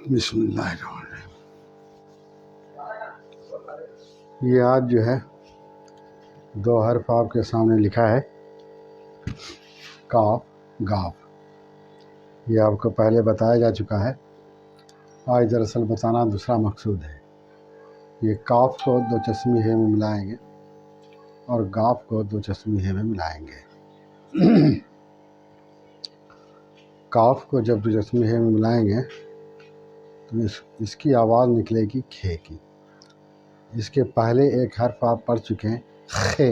بسم اللہ الرحمن الرحیم۔ یہ آج جو ہے دو حرف آپ کے سامنے لکھا ہے، کاف گاف۔ یہ آپ کو پہلے بتایا جا چکا ہے، آج دراصل بتانا دوسرا مقصود ہے۔ یہ کاف کو دو چشمی ہے میں ملائیں گے اور گاف کو دو چشمی ہے میں ملائیں گے۔ کاف کو جب دو چشمی ہے میں ملائیں گے تو اس کی آواز نکلے گی کھے کی۔ اس کے پہلے ایک حرف آپ پڑھ چکے ہیں خے،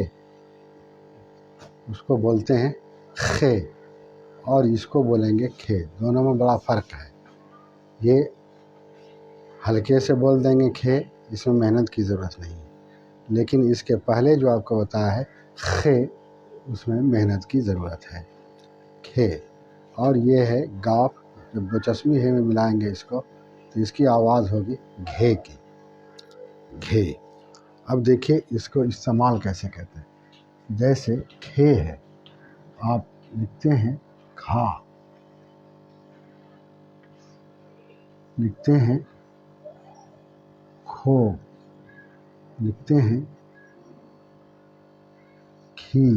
اس کو بولتے ہیں خے، اور اس کو بولیں گے کھے۔ دونوں میں بڑا فرق ہے۔ یہ ہلکے سے بول دیں گے کھے، اس میں محنت کی ضرورت نہیں، لیکن اس کے پہلے جو آپ کو بتایا ہے خے، اس میں محنت کی ضرورت ہے، کھے۔ اور یہ ہے گاف، جب دو چشمی ہے میں ملائیں گے اس کو تو اس کی آواز ہوگی گھے کی، گھے۔ اب دیکھیے اس کو استعمال کیسے کرتے ہیں۔ جیسے کھے ہے، آپ لکھتے ہیں کھا، لکھتے ہیں کھو، لکھتے ہیں کھی۔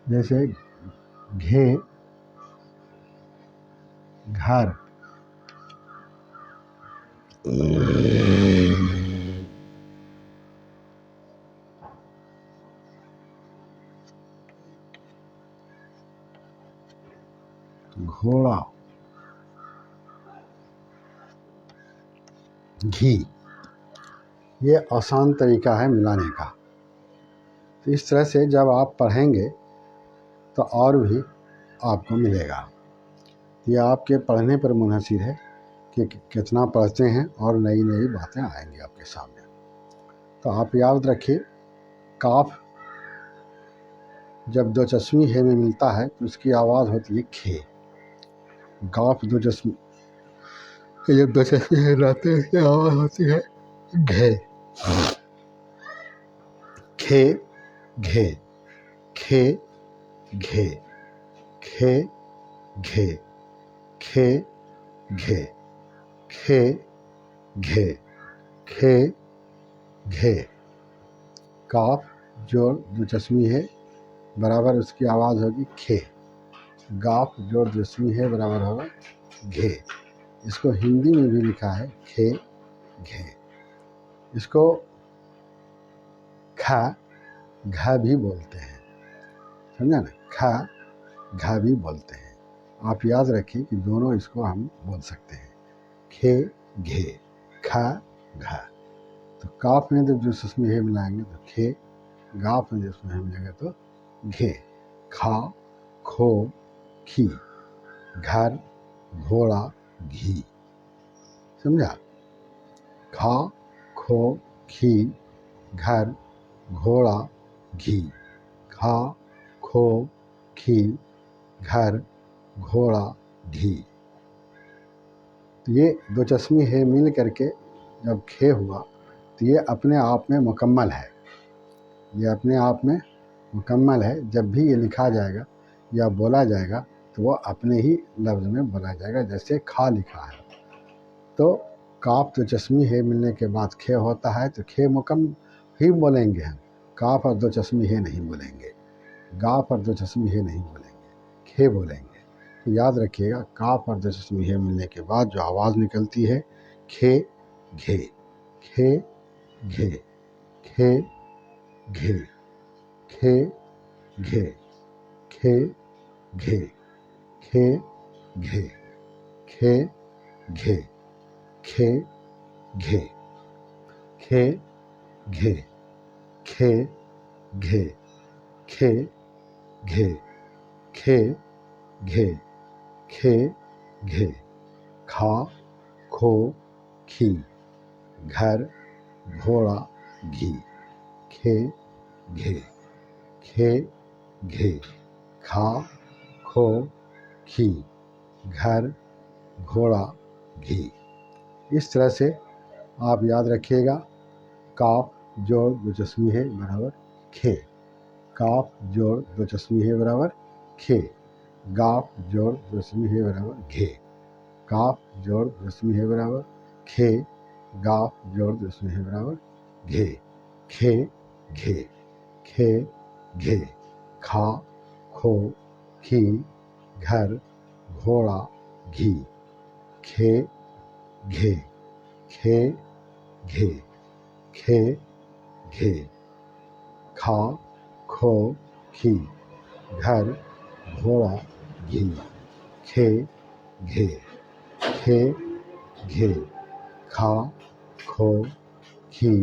جیسے گھے گھر، گھوڑا، گھی۔ یہ آسان طریقہ ہے ملانے کا۔ تو اس طرح سے جب آپ پڑھیں گے تو اور بھی آپ کو ملے گا۔ یہ آپ کے پڑھنے پر منحصر ہے کہ کتنا پڑھتے ہیں، اور نئی نئی باتیں آئیں گی آپ کے سامنے۔ تو آپ یاد رکھیے، کاف جب دو چشمی ہے میں ملتا ہے تو اس کی آواز ہوتی ہے کھے۔ گاف دو چشمی جب دو چشمی ہے رہتے ہیں، اس کی آواز ہوتی ہے گھے، کھے گھے، کھے گھے، کھے گھے، کھے گھے، کھے گھے، کھے گھے۔ کاف جوڑ دو چشمی ہے برابر اس کی آواز ہوگی کھے۔ گاف جوڑ دو چشمی ہے برابر ہوگا گھے۔ اس کو ہندی میں بھی لکھا ہے کھے گھے۔ اس کو کھا گھا بھی بولتے ہیں، سمجھا نا؟ کھا گھا بھی بولتے ہیں۔ آپ یاد رکھیے کہ دونوں اس کو ہم بول سکتے ہیں، کھے گھے، کھا گھا۔ تو کاف میں جب جو چشمی ہے ملائیں گے تو کھے، گاف میں جس میں ملے گا تو گھے۔ کھا کھو کھی، گھر گھوڑا گھی، سمجھا؟ کھا کھو کھی، گھر گھوڑا گھی، کھا کھو کھی، گھر گھوڑا گھی۔ تو یہ دو چشمی ہے مل کر کے جب کھے ہوا تو یہ اپنے آپ میں مکمل ہے، یہ اپنے آپ میں مکمل ہے۔ جب بھی یہ لکھا جائے گا یا بولا جائے گا تو وہ اپنے ہی لفظ میں بولا جائے گا، جیسے کھا لکھا ہے۔ تو کاف دو چشمی ہے ملنے کے بعد کھے ہوتا ہے تو کھے مکمل ہی بولیں گے ہم، کاف اور دو چشمی ہے نہیں بولیں گے، گاف اور دو چشمی ہے نہیں بولیں گے، کھے بولیں گے۔ تو یاد رکھیے گا، کاف اور دو چشمی ہے ملنے کے بعد جو آواز نکلتی ہے کھے گھے، کھے گھے، کھے گھے، کھے گھے، کھے گھے، کھے گھے، کھے گھے، کھے گھے، کھے گھے، کھے گھے، کھے گھے، کھے گھے، کھے گھے۔ کھا کھو کھی، گھر گھوڑا گھی، کھے گھے، کھے گھے، کھا کھو کھی، گھر گھوڑا گھی۔ اس طرح سے آپ یاد رکھیے گا، کاف جوڑ دو چشمی ہے برابر کھے، کاف جوڑ دو چشمی ہے برابر کھے، گاف جوڑ دو چشمی ہے برابر گھے۔ काफ जोड़ रस्मी है बराबर खे, गाफ जोड़ रस्मी है बराबर घे, खे घे, खे घे, खा खो खी घर घोड़ा घी, खे घे, खे घे, खे घे, खा खो खी घर घोड़ा घी, खे घे, खे घे, खा खो खी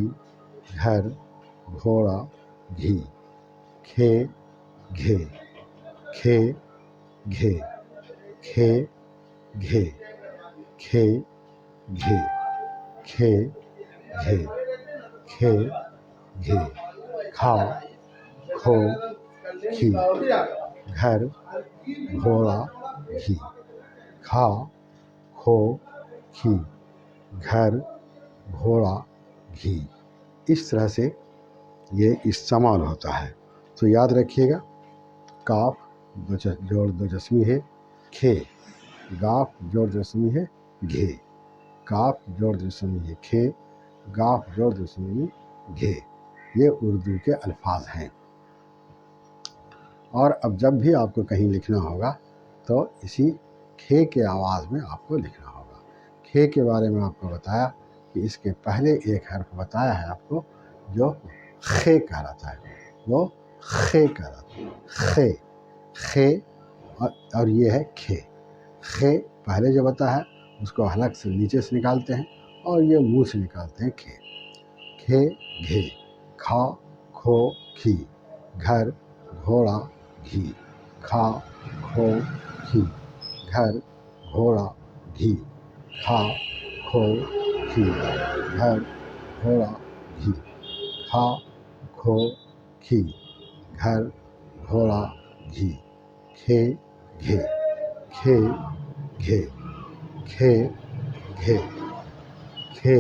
घर घोड़ा घी, खे घे, खे घे, खे घे, खे घे, खे घे, खे घे, खा खो खी घर घोड़ा घी, खा खो खी घर घोड़ा घी। इस तरह से ये इस्तेमाल होता है। तो याद रखिएगा, काफ जोड़ दो जस्मी है खे, गाफ जोड़ जस्मी है घे, काफ जोड़ जस्मी है खे, गाफ जोड़ जस्मी है घे। ये उर्दू के अल्फाज हैं। और अब जब भी आपको कहीं लिखना होगा तो इसी खे के आवाज़ में आपको लिखना होगा। खे के बारे में आपको बताया कि इसके पहले एक हर्फ बताया है आपको जो खे कहलाता है, वो खे कहलाता है, खे खे, और ये है खे। खे पहले जो बता है उसको हलक से नीचे से निकालते हैं और ये मुंह से निकालते हैं खे। खे घे, खा खो खी घर घोड़ा घी, खा खो खी घर घोड़ा घी, खा खो खी घर घोड़ा घी, खा खो खी घर घोड़ा घी, खे घे, खे घे, खे घे, खे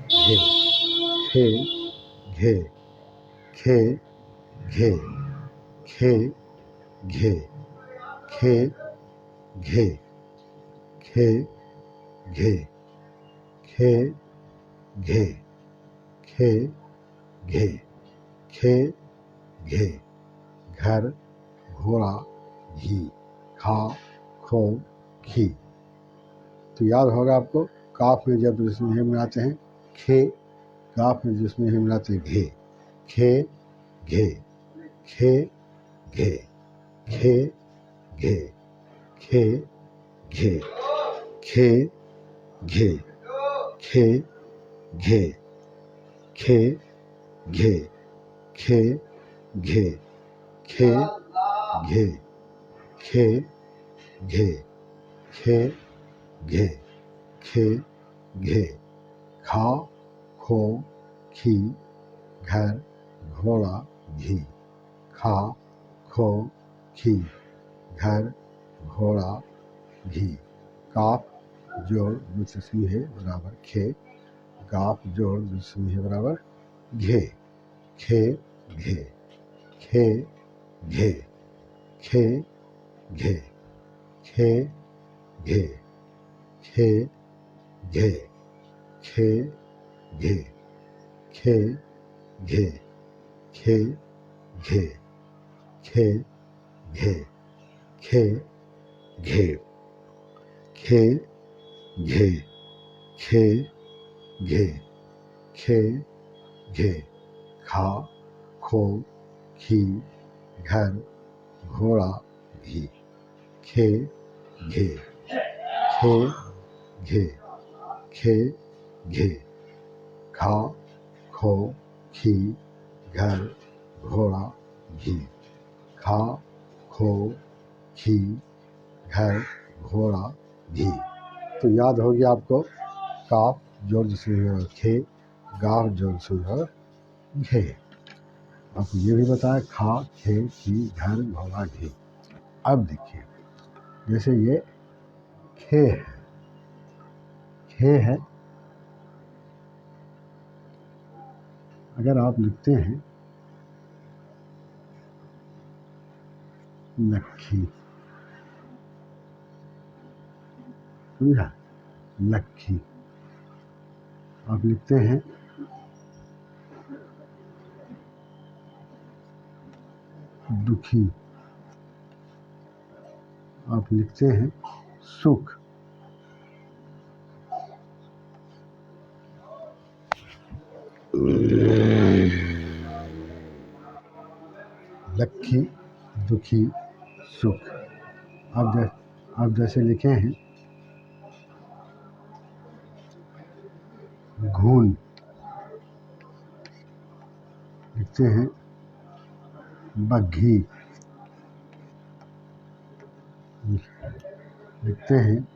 घे, खे घे, खे घे, खे घे, खे घे, खे घे, खे घे, खे घे, खे घे घर घोड़ा घी, खा खो खी। तो याद होगा आपको, काफ में जब जिसमें हे मिलाते हैं खे, काफ में जिसमें हे मिलाते हैं घे, खे घे, खे घे, खे घे, खे घे, खे घे, खे घे, खे घे, खे घे, खे घे, खे घे, खे घे, खे घे, खा खो खी घर घोड़ा घी, खा खो खी घर घोड़ा घी। काफ जोड़ दूसरी है बराबर खे, गाफ जोड़ दूसरी है बराबर घे, खे घे, खे घे, खे घे, खे घे, खे घे, खे घे, खे घे, खे घे, खे घे, खे घे, खे घे, खे घे, खे घे, खा खो खी घर घोड़ा घी, खे घे, खे घे, खे घे, खा खो खी घर घोड़ा घी, खा खो खी घर घोड़ा घी। तो याद होगी आपको, काफ जोड़ जिसमें खे, गाफ जोड़ जिसमें घे। आपको ये भी बताया खा खे खी घर घोड़ा घी। अब देखिए, जैसे ये खे है, खे है, अगर आप लिखते हैं लक्खी, समझा। लक्खी आप लिखते हैं दुखी, आप लिखते हैं सुख। लक्खी, दुखी, सुख। आप जैसे लिखे हैं घून, लिखते हैं बग्घी, लिखते हैं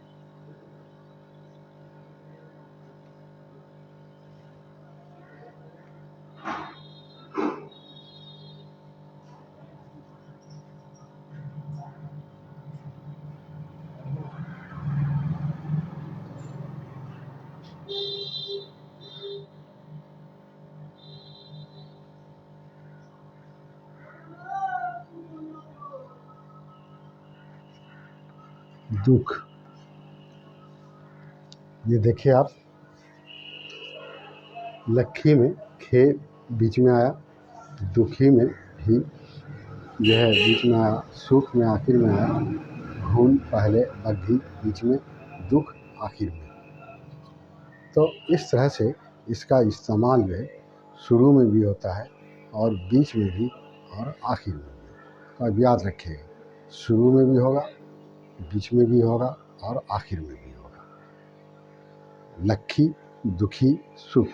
दुख। ये देखिए आप, लक्खी में खे बीच में आया, दुखी में भी जो है बीच में आया, सुख में आखिर में आया, घून पहले, बग्घी बीच में, दुख आखिर में। तो इस तरह से इसका इस्तेमाल जो है शुरू में भी होता है और बीच में भी और आखिर में भी। तो अब याद रखिएगा, शुरू में भी होगा, बीच में भी होगा और आखिर में भी होगा। लक्खी, दुखी, सुख,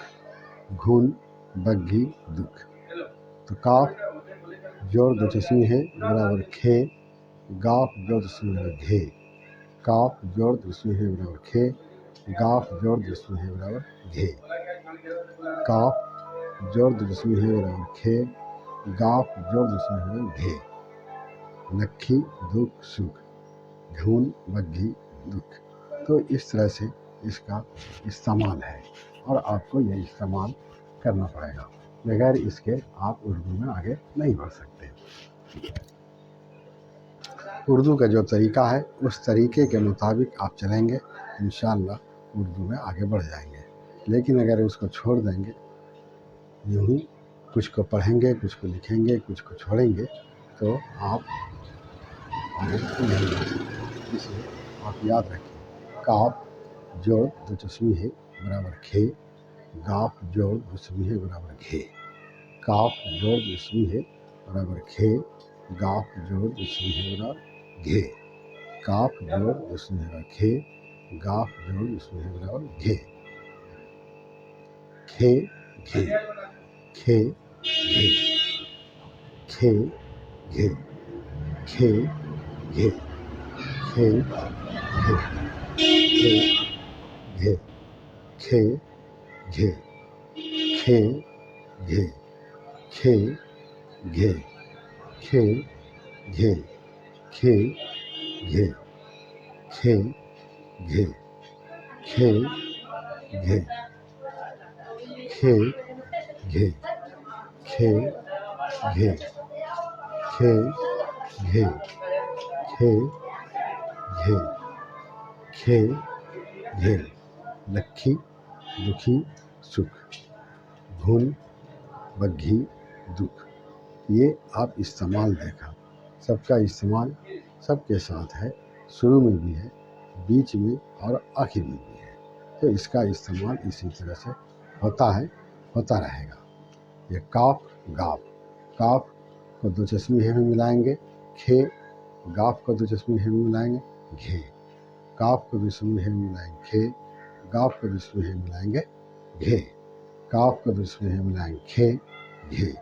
घून, बग्घी, दुख। तो काफ जोड़ दो चश्मी है बराबर खे, गाफ जोड़ दशमी है घे, काफ जोड़ दशमी है बराबर खे, गाफ जोड़ दशमी है बराबर घे, काफ जोड़ दशमी है बराबर खे, गाफ जोड़ दशमी है बराबर घे। लक्खी, दुख, सुख, घून, बग्घी, दुख। तो इस तरह से इसका इस्तेमाल है और आपको ये इस्तेमाल करना पड़ेगा, बगैर इसके आप उर्दू में आगे नहीं बढ़ सकते। उर्दू का जो तरीका है उस तरीके के मुताबिक आप चलेंगे, इंशाअल्लाह उर्दू में आगे बढ़ जाएंगे। लेकिन अगर उसको छोड़ देंगे, यूँ ही कुछ को पढ़ेंगे, कुछ को लिखेंगे, कुछ को छोड़ेंगे, तो आप आगे नहीं बढ़ सकते। इसलिए आप याद रखिए, काफ जोड़ दो चश्मी है बराबर खे, गाफ जोड़ दो चश्मी है बराबर घे, काफ जोड़ दो चश्मी है बराबर खे, गाफ जोड़ दो चश्मी है बराबर घे, काफ जोड़ दो चश्मी है बराबर खे, गाफ जोड़ दो चश्मी है बराबर घे। खे घे, खे घे, खे घे, खे घे, खे घे, खे घे, खे घे, खे घे, खे घे, खे घे, खे घे, खे घे, खे घे, खे घे, खे घे, खे घे, खे घे, खे घे। लक्खी, दुखी, सुख, घून, बग्घी, दुख। ये आप इस्तेमाल देखा, सबका इस्तेमाल सबके साथ है, शुरू में भी है, बीच में और आखिर में भी है। तो इसका इस्तेमाल इसी तरह से होता है, होता रहेगा। ये काफ, गाफ, काफ को दो चश्मी है में मिलाएंगे खे, गाफ को दो चश्मी है में मिलाएंगे घे, काफ को दो चश्मी है में मिलाएंगे खे, गाफ को दो चश्मी है में मिलाएंगे घे, काफ को दो चश्मी है में मिलाएंगे खे घे।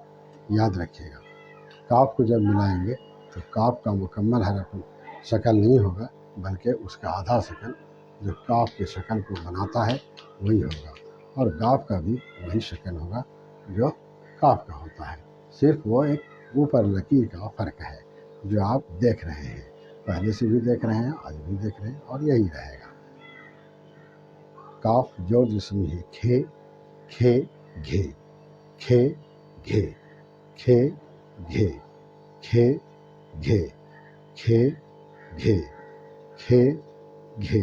याद रखिएगा, काफ को जब मिलाएंगे तो काफ का मुकम्मल हरफ शक्ल नहीं होगा, बल्कि उसका आधा शक्ल जो काफ के शक्ल को बनाता है वही होगा, और गाफ का भी वही शक्ल होगा जो काफ का होता है। सिर्फ वो एक ऊपर लकीर का फ़र्क है जो आप देख रहे हैं, पहले से भी देख रहे हैं, आज भी देख रहे हैं, और यही रहेगा। काफ जोड़ जिस्म है खे, खे घे, खे घे, खे घे, खे घे, खे घे, खे घे,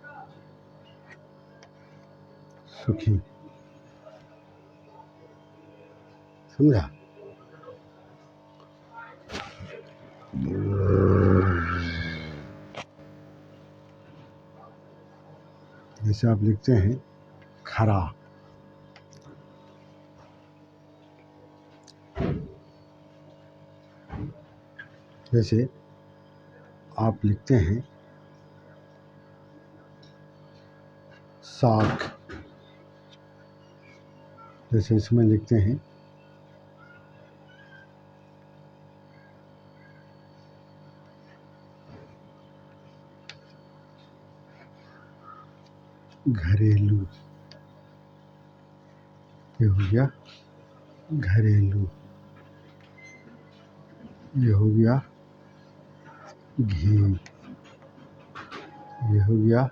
सुखी। समझा? जैसे आप लिखते हैं खरा, जैसे आप लिखते हैं साख, जैसे इसमें लिखते हैं घरेलू, ये हो गया घरेलू, ये हो गया घी, ये हो गया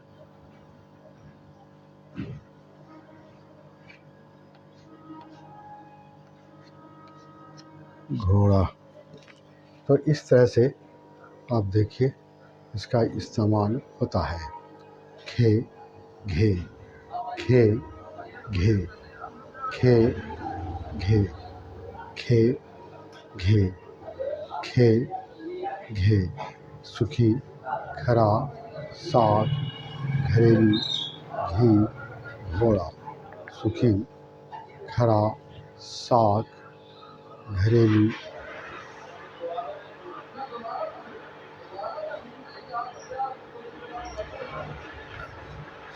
घोड़ा। तो इस तरह से आप देखिए इसका इस्तेमाल होता है। खे घे, खे घे, खे घे, खे घे, खे घे, सुखी, खरा, साग, घरेलू, घी, घोड़ा। सुखी, खरा, साग, घरेलू,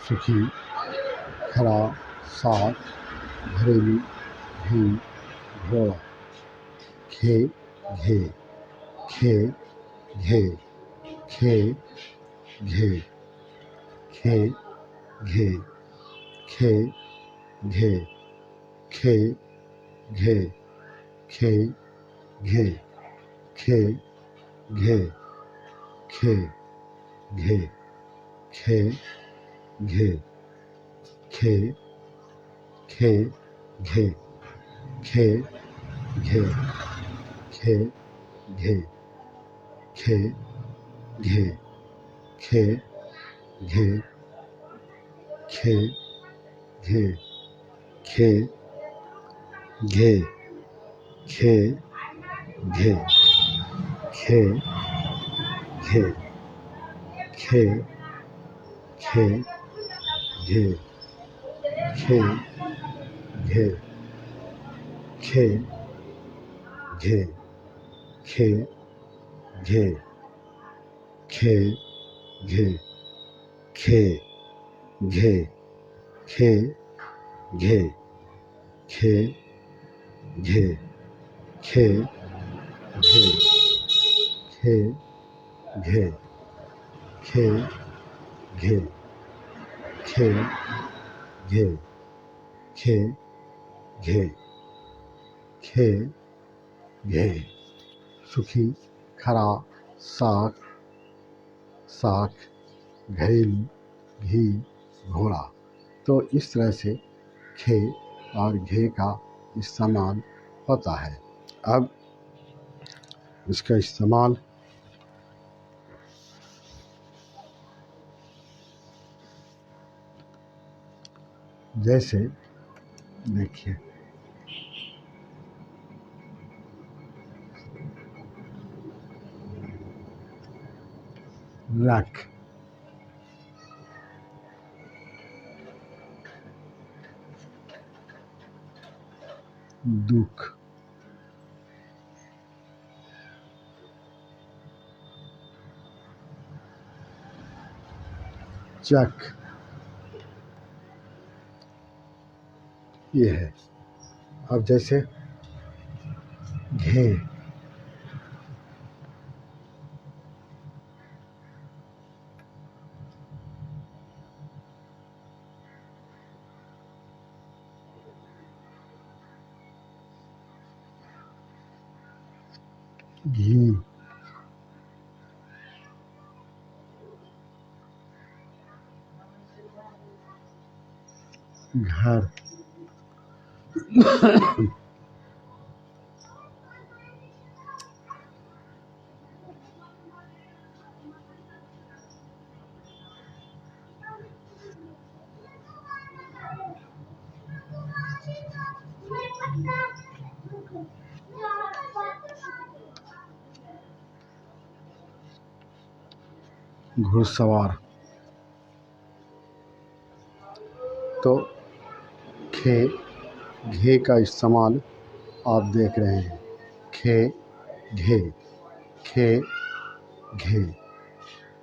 सुखी, खरा, साग, घरेलू, घी, घोड़ा। खे घे, खे घे, खे घे, खे घे, खे घे, खे घे, खे घे, खे घे, खे घे, खे घे, खे खे घे, खे घे, खे घे, खे घे, खे घे, खे घे, खे घे, खे घे, खे घे, खे खे घे, खे घे, खे घे, खे घे, खे घे, खे घे, खे घे, खे घे, खे घे, खे घे, खे घे, खे घे, खे घे, खे घे, सुखी, खरा, साग, साग, घरेलू, घी, घोड़ा। तो इस तरह से खे और घे का इस्तेमाल होता है। अब इसका इस्तेमाल जैसे देखिए रख, दुख, चक, ये है। अब जैसे घे, घी, घर, घुड़सवार। तो खे घे का इस्तेमाल आप देख रहे हैं, खे घे, खे घे,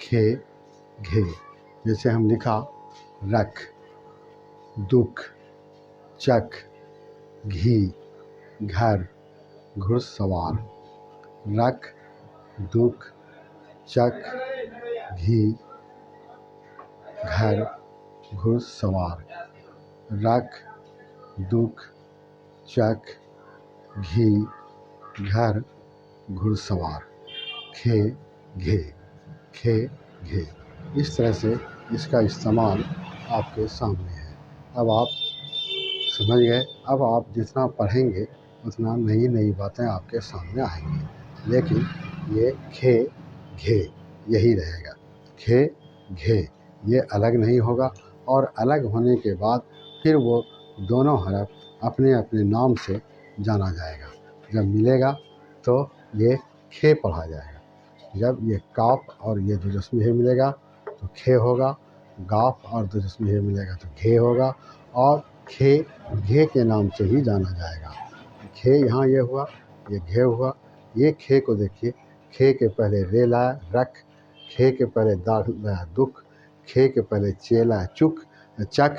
खे घे। जैसे हम लिखा रख, दुख, चक, घी, घर, घुड़सवार। रख, दुख, चक, घी, घर, घुड़सवार। रख, दुख, चक, घी, घर, घुड़सवार। खे घे, खे घे। इस तरह से इसका इस्तेमाल आपके सामने है। अब आप समझ गए। अब आप जितना पढ़ेंगे उतना नई नई बातें आपके सामने आएंगी। लेकिन ये खे घे यही रहेगा, खे घे, ये अलग नहीं होगा। और अलग होने के बाद फिर वो दोनों हरफ अपने अपने नाम से जाना जाएगा। जब मिलेगा तो ये खे पढ़ा जाएगा। जब ये काफ और ये दो जस्म है मिलेगा तो खे होगा, गाफ और दो जस्म है मिलेगा तो घे होगा, और खे घे के नाम से ही जाना जाएगा। खे यहाँ ये हुआ, ये घे हुआ। ये खे को देखिए, खे के पहले रे लाया रख, खे के पहले दाल लाया दुख, खे के पहले चेला चुक चक,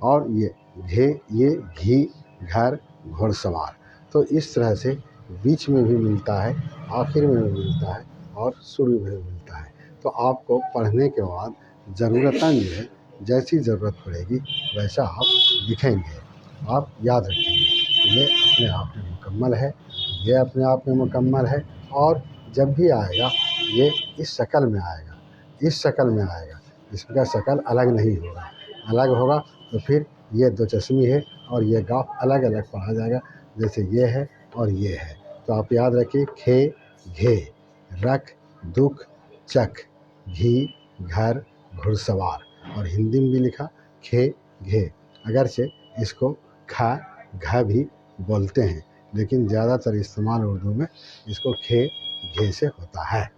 और ये घे ये घी घर घुड़सवार। तो इस तरह से बीच में भी मिलता है, आखिर में भी मिलता है और शुरू में भी मिलता है। तो आपको पढ़ने के बाद ज़रूरतन जो है, जैसी ज़रूरत पड़ेगी वैसा आप लिखेंगे, आप याद रखेंगे। ये अपने आप में मुकम्मल है, ये अपने आप में मुकम्मल है। और जब भी आएगा ये इस शक्ल में आएगा, इस शक्ल में आएगा, इसका शक्ल अलग नहीं होगा। अलग होगा तो फिर ये दो चश्मी है और ये गाफ अलग अलग पढ़ा जाएगा, जैसे ये है और ये है। तो आप याद रखिए, खे घे, रख, दुख, चक, घी, घर, घुड़सवार। और हिंदी में भी लिखा खे घे। अगरचे इसको खा घा भी बोलते हैं, लेकिन ज़्यादातर इस्तेमाल उर्दू में इसको खे घे से होता है।